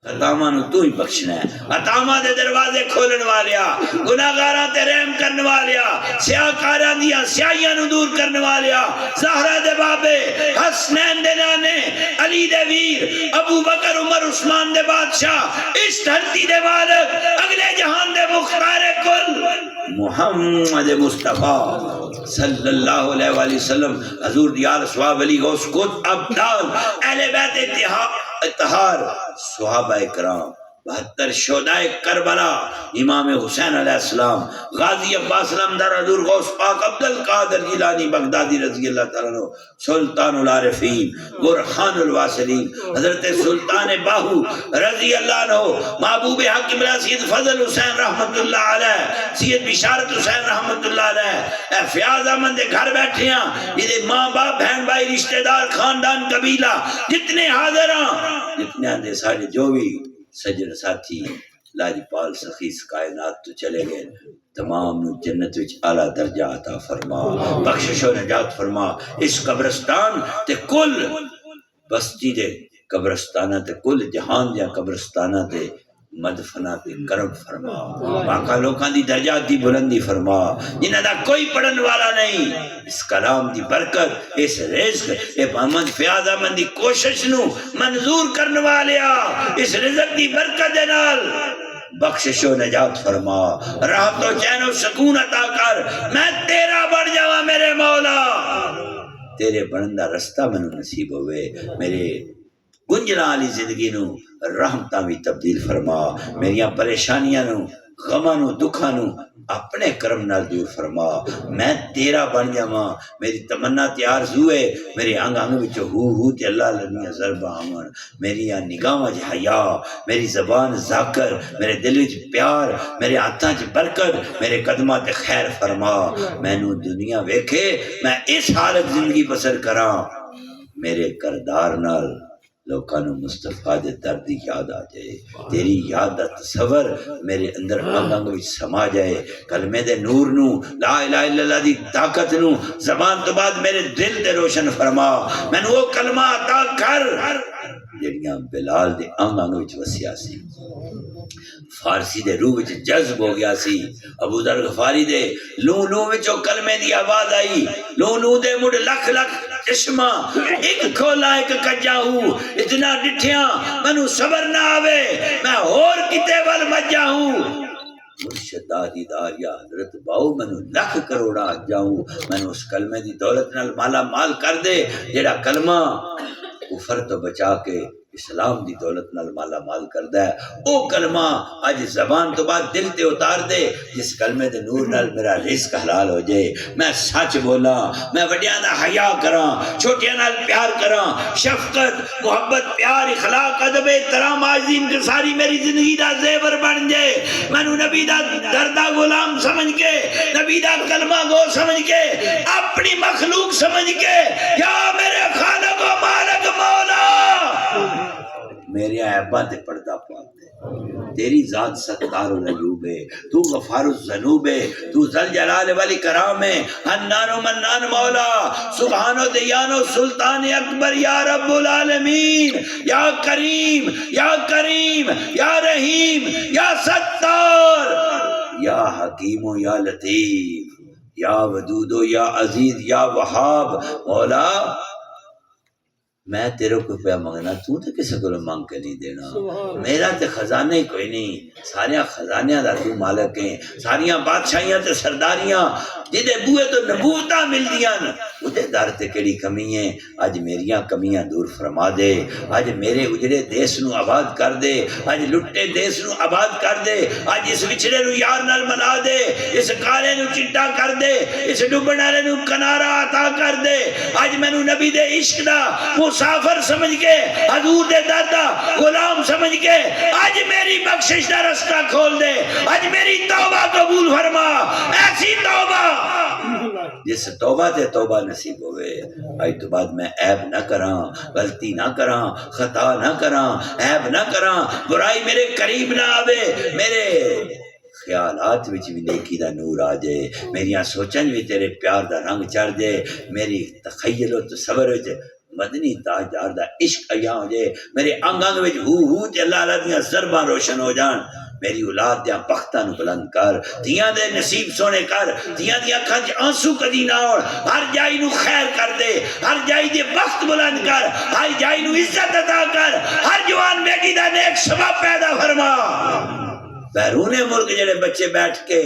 خطاواں نو تو ہی بخشنا ہے، خطاواں دے دروازے کھولن والیا، گناہگاراں تے رحم کرن والیا، سیاہکاراں دیاں سیاہیاں نو دور کرن والیا، زہرا دے بابے، حسنین دے نانے، علی دے ویر، ابو بکر عمر عثمان دے بادشاہ، اس دھرتی دے مالک، اگلے جہان دے مختار کل محمد مصطفیٰ صلی اللہ علیہ وآلہ وسلم، حضور دیار صحاب علی غوث قطب ابدال، اہل بیت اتحار، صحابہ کرام، 72 شہدائے کربلا، امام حسین علیہ السلام، غازی عباس علمدار، حضور غوث پاک عبد القادر جیلانی بغدادی رضی اللہ تعالیٰ عنہ، سلطان العارفین، برہان الواصلین، حضرت سلطان باہو رضی اللہ عنہ، محبوب حق بلا سید فضل حسین رحمت اللہ علیہ، سید بشارت حسین رحمت اللہ علیہ، اے فیاض احمد دے گھر بیٹھے ہیں، یہ ماں باپ بہن بھائی رشتہ دار خاندان قبیلہ جتنے حاضر ہیں، جتنے آندے سارے جو بھی سجن ساتھی لاجپال سخیص کائنات تو چلے گئے، تمام جنت وچ اعلیٰ درجہ عطا فرما، بخشش و نجات فرما، اس قبرستان تے کل بستی دے قبرستانہ تے کل جہان دیا قبرستانہ تے مدفنہ تے کرم فرما، باقا لوکاں دی درجات دی بلندی فرما، جنہ دا کوئی پڑھن والا نہیں، اس کلام دی برکت، اس رزق، اے محمد فیاض احمد دی کوشش نو منظور کرن والیا، اس رزق دی برکت دے نال بخشش و نجات فرما، راحت و چین و سکون عطا کر، میں تیرا بڑھ جاواں میرے مولا، تیرے بنندہ رستہ منو نصیب ہوئے، میرے گنجنا والی زندگی نو رحمتاں بھی تبدیل فرما، میریاں پریشانیاں نو غماں نو دکھاں نو اپنے کرم نال دور فرما، میں تیرا بن جاواں، میری تمنا تے آرزو ہے، میرے انگ انگ وچوں ہو تے اللہ لنیاں ضرباں آون، میری نگاہاں وچ حیا، میری زبان ذاکر، میرے دل وچ پیار، میرے ہاتھاں وچ برکت، میرے قدماں تے خیر فرما، مینوں دنیا ویکھے میں اس حالت زندگی بسر کراں، میرے کردار نال لوکاں نو مصطفیٰ دے در دی یاد آ جائے، تیری یاد دا تصور میرے اندر انگ انگ وچ سما جائے، کلمے دے نور نو، لا الہ الا اللہ دی طاقت نو زبان تو بعد میرے دل تے روشن فرما، مینوں وہ کلمہ عطا کر جڑیاں بلال دے انگ انگ وچ وسیا سی، فارسی دے روح وچ جذب ہو گیا سی، ابو ذر غفاری دے لوں لوں وچوں کلمے دی آواز آئی، لوں لوں دے مڑ لکھ لکھ چشمہ، ایک کھولا ایک کجا ہوں، اتنا ڈٹھیاں منو صبر نہ آوے، میں اور کتے ول مجا ہوں، مرشد دادی داریا حضرت باؤ منو لکھ کروڑا جاؤں، منو اس کلمے دی دولت نال مالا مال کر دے، جیڑا کلمہ کفر تو بچا کے اسلام دی دولت نال مالا مال کردا ہے، او کلمہ اج زبان تو بعد دل تے اتار دے، جس کلمے دے نور نال میرا رزق حلال ہو جائے، میں سچ بولاں، میں وڈیاں دا حیا کراں، چھوٹیاں نال پیار کراں، شفقت محبت پیار اخلاق ادب احترام عاجزی انکساری میری زندگی دا زیور بن جائے، مینوں نبی دا دردا غلام سمجھ کے، نبی دا کلمہ گو سمجھ کے، اپنی مخلوق سمجھ کے، یا میرے خالق و مالک مولا میرے عیباں تے پردہ پاک دے، تیری ذات ستار العیوب ہے، تو غفار الذنوب ہے، تو ذل جلال والاکرام ہے، حنان و منان مولا، سبحان و دیان و سلطان اکبر، یا رب العالمین، یا کریم یا کریم یا رحیم یا ستار، یا حکیم و یا لطیف، یا ودود و یا عزیز یا وہاب، مولا میں تیرے کو پہ منگنا، تو تے کسے کو مانگ کے نہیں دینا، میرا تے خزانے ہی کوئی نہیں، ساریاں خزانیاں دا تو مالک ہیں، ساریاں بادشاہیاں تے سرداریاں جدے بوئے تو نبوتاں مل دیاں، اُدے در تے کڑی کمی ہیں، اج میریاں کمیاں دور فرما دے، اج میرے اجڑے دیس نو آباد کر دے، اج لٹے دیس نو آباد کر دے، اج اس وچھڑے نو یار نال ملا دے، اس کالے نو چٹا کر دے، اس ڈبن والے نو کنارہ عطا کر دے، اج مینوں نبی دے عشق دا مسافر سمجھ کے، حضور دے دادا غلام سمجھ کے، آج میری بخشش دا رستہ کھول دے، آج میری توبہ قبول فرما، ایسی توبہ جس توبہ تے توبہ نصیب ہوئے، آج تو بعد میں عیب نہ کراں، غلطی نہ کراں، خطا نہ کراں، عیب نہ کراں، برائی میرے قریب نہ آوے، میرے خیالات وچ بھی نیکی دا نور آ جائے، میریاں سوچاں بھی تیرے پیار دا رنگ چڑھ جائے، میری تخیل و تصور وچ مدنی تاجدار دا عشق ایا ہو جائے میرے انگ انگ وچ ہو ہو تے اللہ اللہ دیاں ضرباں روشن ہو جان میری اولاد دیاں بختاں نو بلند کر دیاں دے نصیب سونے کر دیاں دی اکھاں وچ آنسو کدی نہ آن ہر جائی نو خیر کر دے ہر جائی دے بخت بلند کر ہر جائی نو عزت عطا کر ہر جوان بیٹی دا نیک شباب پیدا فرما بیرون ملک جڑے بچے بیٹھ کے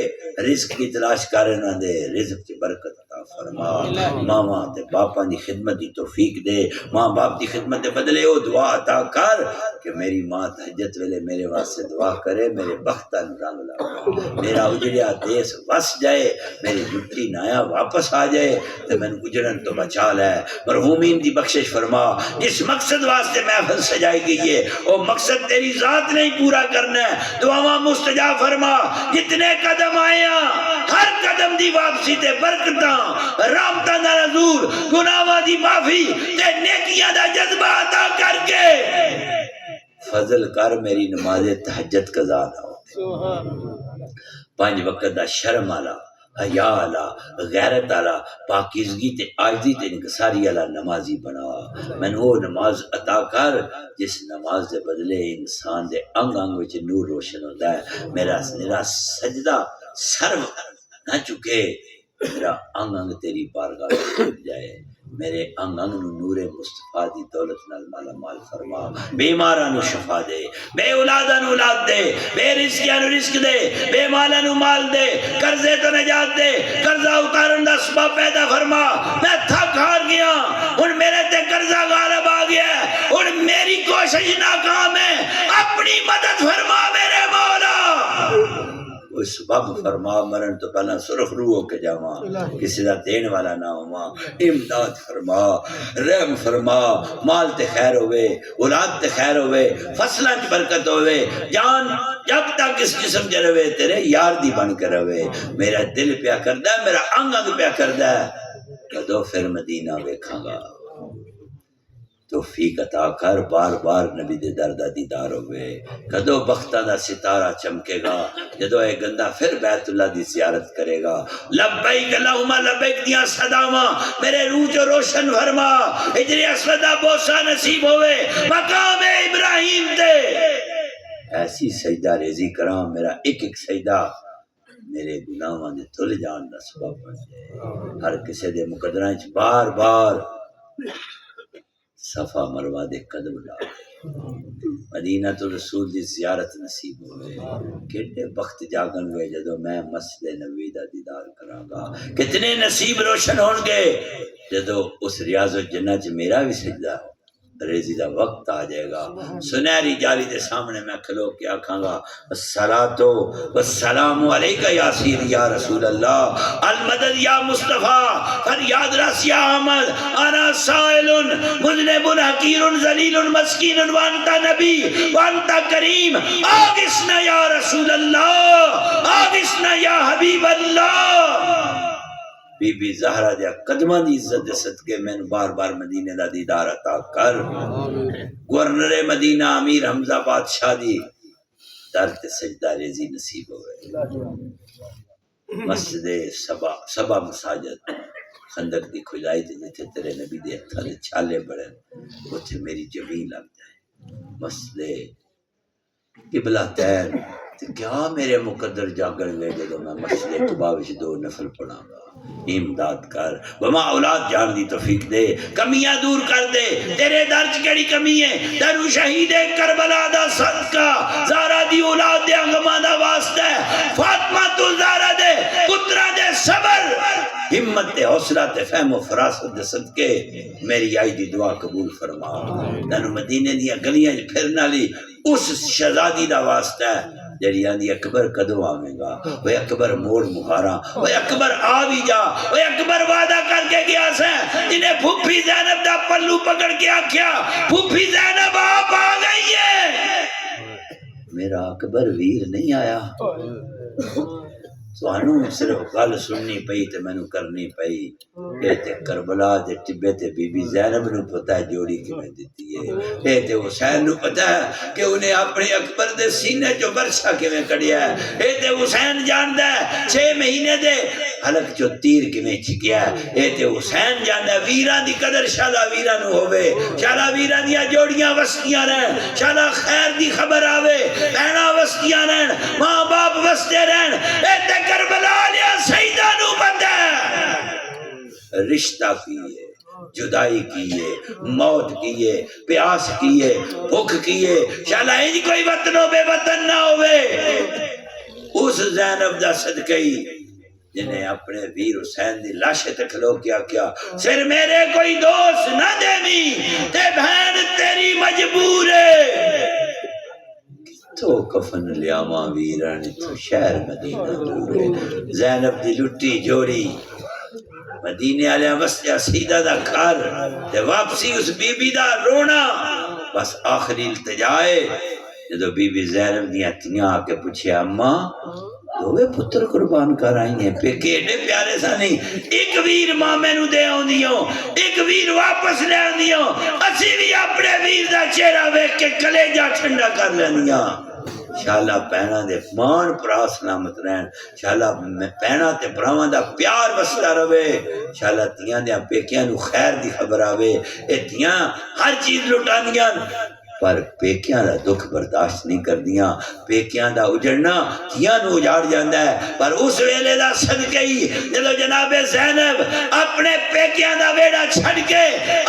رزق کی تلاش کر رہے دے رزق کی برکت عطا فرما ماما تے باپا دی خدمت دی توفیق دے ماں باپ دی خدمت دے بدلے او دعا عطا کر کہ میری ماں تہجد ویلے میرے واسطے دعا کرے میرے بختہ نو رنگ لاؤ میرا اجڑیا دیس وس جائے میری جھٹی نایا واپس آ جائے تے میں اجڑن تو بچا لے مرحومین دی بخشش فرما جس مقصد واسطے محفل سجائی گئی ہے او مقصد تیری ذات نہیں پورا کرنا ہے دعاواں مستجاب فرما جتنے قدم آئے ہر قدم دی واپسی تے برکتاں رحمتاں دا نزول گناہاں دی معافی تے نیکیاں دا جذبہ عطا کر کے فضل کر میری نماز تہجد قضا نہ ہو 5 وقت دا شرم والا حیا والا غیرت والا پاکیزگی تے عاجزی تے انکساری والا نمازی بنا میں وہ نماز عطا کر جس نماز دے بدلے انسان دے انگ انگ وچ نور روشن ہوتا ہے میرا سجدہ سر نہ چکے میرا انگ انگ تیری بارگاہ میں ٹوٹ جائے میرے انگ انگ نو نور مصطفیٰ دی دولت نال مالا مال فرما بیماراں نو شفا دے بے اولاداں نو اولاد دے بے رزقیاں نو رزق دے بے مالاں نو مال دے قرضے تو نجات دے قرضہ اتارن دا سبب پیدا فرما میں تھک ہار گیا ہن میرے تے قرضہ غالب آ گیا ہن میری کوشش ناکام ہے اپنی مدد فرما میرے مولا کوئی سبب فرما مرن تو پہلا سرخ روح ہو کے جاواں کسی دا دین والا نہ ہواں امداد فرما رحم فرما مال تے خیر ہوئے اولاد تے خیر ہوئے فصلہ کی برکت ہوئے جان جب تک اس جسم چ رہے تیرے یار دی بن کے رہے میرا دل پیا کردا ہے میرا انگ انگ پیا کردا ہے کدو پھر مدینہ ویکھاں گا توفیق عطا کر بار بار نبی دے در دا دیدار ہوئے کدو بختہ دا ستارہ چمکے گا جدو اے گندہ پھر بیت اللہ دی زیارت کرے گا لبیک اللہم لبیک دیاں صداواں میرے روح جو روشن فرما ہجر اسود بوسہ نصیب ہوئے مقام ابراہیم تے ایسی سجدہ ریزی کرام میرا ایک ایک سجدہ میرے گناہاں دے تل جان دا سبب بن جائے ہر کسی دے مقدراں وچ بار بار صفا مروہ دے قدم لا مدینہ تو رسول دی زیارت نصیب ہوئے کتنے وقت جاگن ہوئے جدو میں مسجد نبوی دا دیدار کراں گا کتنے نصیب روشن ہون گے جدو اس ریاض الجنہ چ میرا بھی سجدہ ریزی دا وقت آ جائے گا سنہری جالی دے سامنے میں کھلو کے آکھاں گا الصلاۃ والسلام علیکہ یا سید یا رسول اللہ المدد یا مصطفیٰ فریاد رس یا احمد انا سائل مذنب حقیر ذلیل مسکین وانتا نبی وانتا کریم آغثنا یا رسول اللہ آغثنا یا حبیب اللہ بی بی زہرہ دیا قدمہ دی عزت دے صدقے میں بار بار مدینہ دا دیدار عطا کر گورنر مدینہ امیر حمزہ بادشاہ دی در تے سجدہ ریزی نصیب ہوئے مسجد سبا مساجد خندق دی کھلائی تے جتے تیرے نبی دے تھلے چھالے بڑھن اتھے میری جبین لگ جائے مسجد قبلہ تین کیا میرے مقدر جاگر گئے جدو میں مسجد قباء وچ 2 نفل پڑھاں گا امداد کر وما اولاد جان دی توفیق دے کمیاں دور کر دے تیرے درج کیڑی کمی ہے درو شہید کربلا دا صدقہ زارا دی اولاد دے انگماں دا واسطہ فاطمہ تو زارا دے پترا دے صبر ہمت تے حوصلہ تے فہم و فراست دے صدقے میری آئی دی دعا قبول فرما تینو مدینے دیا گلیاں پھرنا لی اس شہزادی دا واسطہ ہے جڑی آندی اکبر کدو آویں گا وہ اکبر موڑ مہارا وہ اکبر آ بھی جا وہ اکبر وعدہ کر کے گیا سے جنہیں پھوپھی زینب دا پلو پکڑ کے آکھیا پھوپھی زینب آپ آ گئی ہے میرا اکبر ویر نہیں آیا تانوں صرف گل سننی پئی تے مینوں کرنی پئی اے تے کربلا دے ٹبے تے بی بی زینب نو پتہ ہے جوڑی کیویں دتی ہے اے تے حسین نو پتہ ہے کہ انہیں اپنے اکبر دے سینے چوں برچا کیویں کڈیا ہے اے تے حسین جاندا ہے 6 مہینے دے حلق چوں تیر کیویں چھکیا ہے اے تے حسین جاندا ہے ویراں دی قدر شالا ویراں نو ہوے شالا ویراں دیاں جوڑیاں وسدیاں رہن شالا خیر دی خبر آوے بہناں وسدیاں رہن ماں باپ وسدے رہن اے تے کربلا لیا سیدہ نو پتہ ہے رشتہ کیے جدائی کیے موت کیے پیاس کیے بھوک کیے شالا انج کوئی وطن بے وطن نہ ہوئے اس زینب دا صدقی جنہیں اپنے ویر حسین دی لاشے تک کھلو کیا سر میرے کوئی دوست نہ دیوی تے بہن تیری مجبور ہے تو کفن لیاواں ویرانی تو شہر مدینہ دور ہے زینب دی لٹی جوڑی مدینے والے وسیا سیدہ دا گھر تے واپسی اس بی بی دا رونا بس آخری التجائے جدو بی بی زینب دیاں تیاں آ کے پوچھے اماں دوے پتر قربان کر آئی ہیں پیکے ایڈے پیارے سا نہیں ایک ویر ماں میں نو دے آن دیوں ایک ویر واپس لے آن دیوں اسی بھی اپنے ویر دا چہرہ ویک کے کلیجہ ٹھنڈا کر لیندیاں شالا پینا دے مان پرا سلامت رہن شالا پینا تے پراواں دا پیار وسدا رہے شالا تیاں دے پیکیاں نو خیر دی خبر آوے اے تیاں ہر چیز لٹاندیاں پر پیکیاں دا دکھ برداشت نہیں کردیاں پیکیاں دا اجڑنا تیاں نو اجاڑ جاندا ہے پر اس ویلے دا صدقہ ہی جدو جناب زینب اپنے پیکیاں دا ویڑا چھڑ کے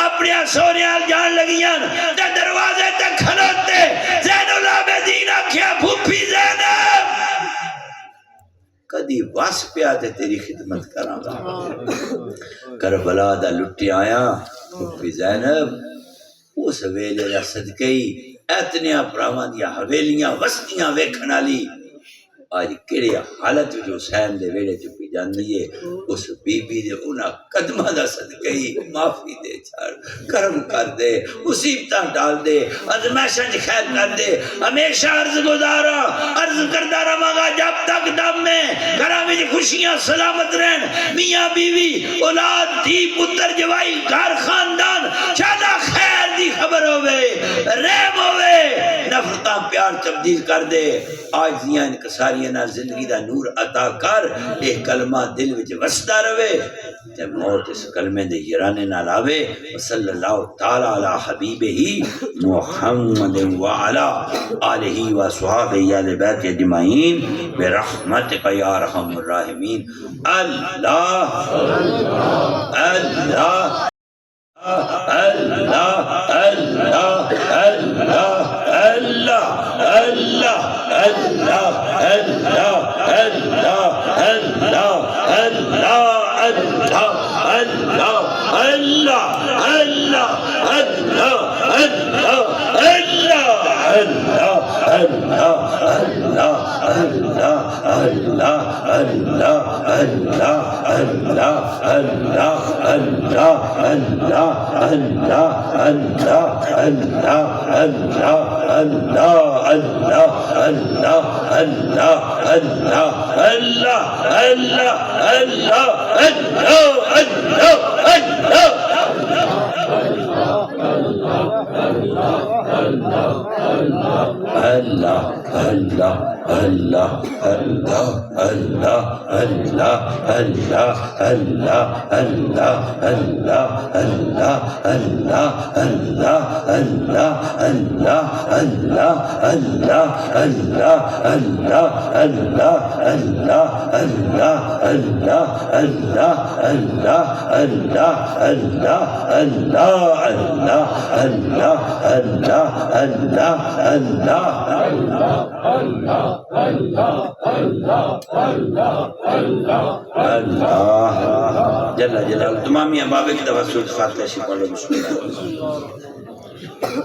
اپنے سوریاں جان لگیاں تے دروازے تے کھلوتے زین العابدین آکھیا پھوپھی زینب کدی واس پیا تے تیری خدمت کراں گا کربلا دا لٹی آیا پھوپھی زینب اس ویلے دا صدقی اتنیاں پراواں دیاں حویلیاں وسطیاں ویکھن والی آج کیڑی حالت جو حسین دے ویڑے چ پی جاندی ہے اس بی بی دے انہاں قدماں دا صدقی معافی دے چھڑ کرم کر دے مصیبتاں ڈال دے ازمائشاں خیر کر دے ہمیشہ عرض گزارا عرض کردا رہاں گا جب تک دم میں گھراں وچ خوشیاں سلامت رہن میاں بیوی اولاد دھی پتر جوائی گھر خاندان شادا خیر دی خبر ہوے رحم ہوے نفرتاں پیار تبدیل کر دے آج دیاں انکساریاں نال زندگی دا نور عطا کر اے کلمہ دل وچ وسدا رہے تے موت اس کلمے دے یرانے نال آوے صلی اللہ تعالی علی حبیبہ محمد وعلی آلہ وصحبہ اہل بیت اجمعین برحمتک یا ارحم الراحمین اللہ اللہ اللہ اللہ اللہ اللہ اللہ اللہ اللہ اللہ اللہ اللہ اللہ اللہ اللہ جل جلال تمامی بابے کی دفعہ سورت فاتحہ شریف پڑھ لو بسم اللہ